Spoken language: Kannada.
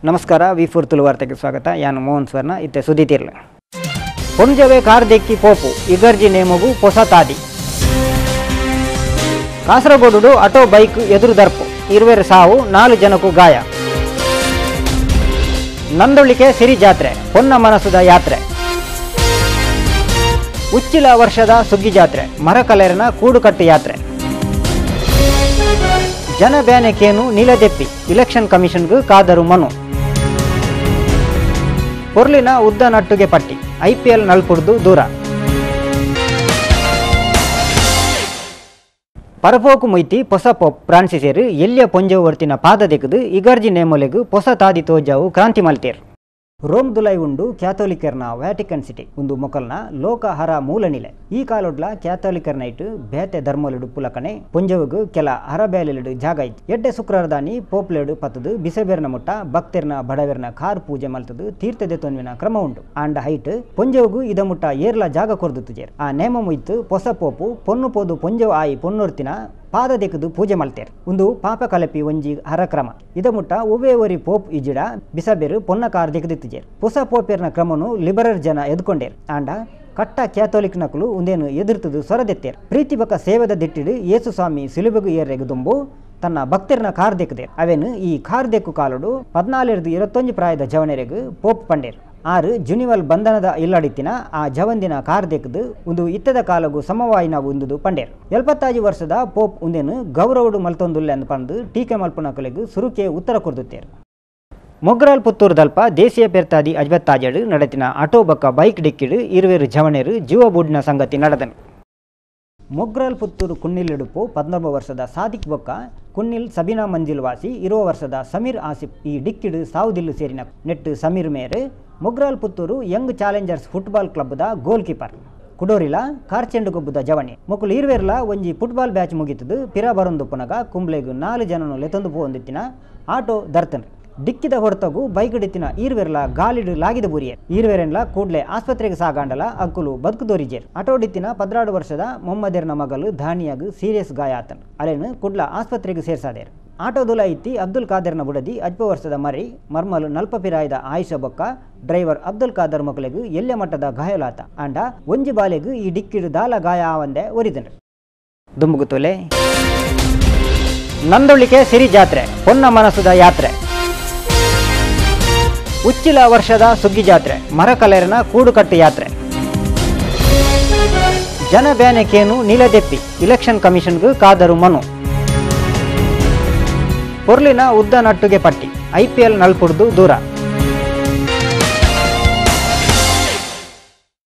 ನಮಸ್ಕಾರ ವಿ4 ತುಳು ವಾರ್ತೆಗೆ ಸ್ವಾಗತ. ಯಾನು ಮೋಹನ್ ಸ್ವರ್ಣ ಇತ್ತೆ ಸುದ್ದಿ ತೀರ್ಲೆ. ಪೊಂಜವೆ ಕಾರ್ ದೆಕ್ಕಿ ಪೋಪು ಇಗರ್ಜಿ ನೇಮಗು ಹೊಸ ತಾದಿ. ಕಾಸರಗೋಡು ಆಟೋ ಬೈಕ್ ಎದುರು ದರ್ಪು 20 ಸಾವು 4 ಜನಕ್ಕೂ ಗಾಯ. ನಂದೊಳ್ಳಿಕೆ ಸಿರಿ ಜಾತ್ರೆ ಪೊನ್ನ ಮನಸುದ ಯಾತ್ರೆ. ಉಚ್ಚಿಲ ವರ್ಷದ ಸುಗ್ಗಿ ಜಾತ್ರೆ ಮರಕಲೇರನ ಕೂಡುಕಟ್ಟು ಯಾತ್ರೆ. ಜನ ಬ್ಯಾನೆಕೇನು ನೀಲದೆಪ್ಪಿ ಇಲೆಕ್ಷನ್ ಕಮಿಷನ್ಗೂ ಕಾದರು ಮನು. ಪೊರ್ಲಿನ ಉದ್ದ ನಟ್ಟುಗೆ ಪಟ್ಟಿ IPL ನಲ್ಪುಡ್ದು ದೂರ. ಪರಪೋಕು ಮುಯ್ತಿ ಪೊಸ ಪೊಪ್ ಪ್ರಾನ್ಸಿಸೇರು ಎಲ್ಲಿಯ ಪೊಂಜವು ವರ್ತಿನ ಪಾದ ದೆಕ್ಕದು ಇಗರ್ಜಿ ನೇಮೊಲೆಗು ಪೊಸ ತಾದಿ ತೋಜಾವು ಕ್ರಾಂತಿ ಮಲ್ತೇರು. ರೋಮ್ ದುಲೈ ಉಂಡು ಕ್ಯಾಥೋಲಿಕರ್ನ ವ್ಯಾಟಿಕನ್ ಸಿಟಿ ಒಂದು ಮೊಕಲ್ನ ಲೋಕ ಹರ ಮೂಲನಿಲೆ. ಈ ಕಾಲೊಡ್ಲ ಕ್ಯಾಥೋಲಿಕರ್ ನೈಟ್ ಬೇತೆ ಧರ್ಮಲಿಡು ಪುಲಕನೆ ಪೊಂಜವುಗು ಕೆಲ ಹರಬೇಲೆಲಿಡು ಜಾಗ ಇತ್ತು. ಎಡ್ಡೆ ಶುಕ್ರವಾರದಾನಿ ಪೋಪ್ಲೆಡು ಪತ್ತದು ಬಿಸೆಬೇರ್ನ ಮುಟ್ಟ ಭಕ್ತರ್ನ ಬಡವೆರ್ನ ಕಾರ್ ಪೂಜೆ ಮಲ್ತದು ತೀರ್ಥದೆ ತೊನ್ವಿನ ಕ್ರಮ ಉಂಟು. ಆಂಡ ಹೈಟ್ ಪೊಂಜವುಗು ಇದ ಮುಟ್ಟ ಏರ್ಲ ಜಾಗ ಕೊರ್ದು ತುಜೇರು. ಆ ನೇಮ ಮುಯ್ತು ಪೊಸ ಪೋಪು ಪೊನ್ನು ಪೋದು ಪೊಂಜವು ಆಯಿ ಪೊನ್ನೊರ್ತಿನ ಪಾದ ದೆಕ್ಕದು ಪೂಜೆ ಮಲ್ತೇರು. ಒಂದು ಪಾಪ ಕಲಪಿ ಒಂಜಿ ಹರಕ್ರಮ ಇದ ಮುಟ್ಟ ಒವ್ವೇವರಿ ಪೋಪ್ ಇಜಿಡ ಬಿಸಬೇರು ಪೊನ್ನ ಕಾರ್ ದೆಕ್ಕದಿತ್ತುಜೇರು. ಪೊಸ ಪೋಪೇರ್ನ ಕ್ರಮನು ಲಿಬರಲ್ ಜನ ಎದ್ಕೊಂಡೇರು. ಆಂಡ ಕಟ್ಟ ಕ್ಯಾಥೋಲಿಕ್ ನಕಲು ಒಂದೇನು ಎದುರ್ತದು ಸೊರದೆತ್ತೇರು. ಪ್ರೀತಿ ಬಕ ಸೇವೆದ ದಿಟ್ಟಿಡು ಯೇಸು ಸ್ವಾಮಿ ಸಿಲುಬೆಗು ಏರೆಗದುಂಬು ತನ್ನ ಭಕ್ತರ್ನ ಕಾರ್ ದೆಕ್ಕದೇರು. ಅವೇನು ಈ ಕಾರ್ ದೆಕ್ಕು ಕಾಲುಡು 14-21 ಪ್ರಾಯದ ಜವನೆರೆಗು ಪೋಪ್ ಪಂಡೇರು. 6 ಜುನಿವಲ್ ಬಂಧನದ ಇಲ್ಲಡಿತ್ತಿನ ಆ ಜವಂದಿನ ಕಾರ್ ದೆಕ್ಕದು ಒಂದು ಇತ್ತದ ಕಾಲಗು ಸಮವಾಯಿನ ಒಂದುದು ಪಂಡೇರು. 75 ವರ್ಷದ ಪೋಪ್ ಒಂದೇನು ಗೌರವಡು ಮಲ್ತೊಂದುಲ್ಲೆ ಅಂದು ಪಂದು ಟೀಕೆ ಮಲ್ಪುನ ಕೊಲೆಗು ಸುರುಕೆ ಉತ್ತರ ಕೊರ್ದುತ್ತೇರು. ಮೊಗ್ರಾಲ್ ಪುತ್ತೂರು ದಲ್ಪ ದೇಶೀಯ ಪೆರ್ತಾದಿ ಅಜ್ಬತ್ತಾಜಡು ನಡೆತಿನ ಆಟೋ ಬಕ್ಕ ಬೈಕ್ ಡಿಕ್ಕಿಡು 20 ಜವನೇರು ಜೀವ ಬೂಡಿನ ಸಂಗತಿ ನಡೆದನು. ಮೊಗ್ರಾಲ್ ಪುತ್ತೂರು ಕುನ್ನಿಲಿಡುಪು 19 ವರ್ಷದ ಸಾದಿಕ್ ಬೊಕ್ಕ ಕುನ್ನಿಲ್ ಸಬೀನಾ ಮಂಜಿಲ್ ವಾಸಿ 20 ವರ್ಷದ ಸಮೀರ್ ಆಸಿಫ್ ಈ ಡಿಕ್ಕಿಡು ಸಾವುದಿಲ್ಲು ಸೇರಿನ ನೆಟ್ಟು ಸಮೀರ್ ಮೇರೆ Mogral Puttur young challengers football ಕ್ಲಬ್ದ ಗೋಲ್ ಕೀಪರ್. ಕುಡೋರಿಲ ಕಾರ್ಚೆಂಡು ಗೊಬ್ಬುದ ಜವಣಿ ಮೊಕ್ಕಲು ಇರುವೆರ್ಲ ಒಂಜಿ ಫುಟ್ಬಾಲ್ ಬ್ಯಾಚ್ ಮುಗಿತದು ಪಿರ ಬರೊಂದು ಪುನಗ ಕುಂಬ್ಲೆಗು 4 ಜನನು ಲೆತೊಂದು ಪೋಂದಿತ್ತಿನ ಆಟೋ ದರ್ತನ್ರಿ. ಡಿಕ್ಕಿದ ಹೊರತಗು ಬೈಕ್ ಡಿತ್ತಿನ ಈರ್ವೆರ್ಲ ಗಾಲಿಡು ಲಾಗಿದ ಬುರಿಯರ್. ಈರ್ವೆರೆನ್ಲ ಕೂಡ್ಲೆ ಆಸ್ಪತ್ರೆಗೆ ಸಾಗಾಂಡಲ ಅಕ್ಕುಲು ಬದುಕುದೋರಿಜೇರ್. ಆಟೋ ಡಿತ್ತಿನ 16 ವರ್ಷದ ಮೊಹಮ್ಮದೇರ್ನ ಮಗಲು ಧಾನಿಯಾಗು ಸೀರಿಯಸ್ ಗಾಯ ಆತನ್. ಅಲೆನು ಕುಡ್ಲ ಆಸ್ಪತ್ರೆಗೆ ಸೇರ್ಸಾದೇರು. ಆಟೋದುಲ ಇತ್ತಿ ಅಬ್ದುಲ್ ಖಾದರ್ನ ಬುಡದಿ 15 ವರ್ಷದ ಮರಿ ಮರ್ಮಲು ನಲ್ಪಪಿರಾಯದ ಆಯಿಷಾ ಬೊಕ್ಕ ಡ್ರೈವರ್ ಅಬ್ದುಲ್ ಖಾದರ್ ಮಕ್ಕಳಿಗೂ ಎಲ್ಲೆ ಮಟ್ಟದ ಗಾಯಲಾತ. ಆಂಡ ಒಂಜಿ ಬಾಲೆಗು ಈ ಡಿಕ್ಕಿಡು ದಾಲ ಗಾಯ ಆವಂದೆ ಒರಿದನು. ದುಂಬುಗುತ್ತೋಲೆ ನಂದೊಳ್ಳಿಕೆ ಸಿರಿ ಜಾತ್ರೆ ಪೊನ್ನ ಮನಸುದ ಯಾತ್ರೆ. ಉಚ್ಚಿಲ ವರ್ಷದ ಸುಗ್ಗಿ ಜಾತ್ರೆ ಮರಕಲೇರನ ಕೂಡುಕಟ್ಟು ಯಾತ್ರೆ. ಜನ ಬ್ಯಾನೆಕೇನು ನೀಲದೆಪ್ಪಿ ಇಲೆಕ್ಷನ್ ಕಮಿಷನ್ಗೂ ಕಾದರು ಮನು. ಪೊರ್ಲಿನ ಉದ್ದ ನಟ್ಟುಗೆ ಪಟ್ಟಿ IPL ನಲ್ಪುಡ್ದು ದೂರ.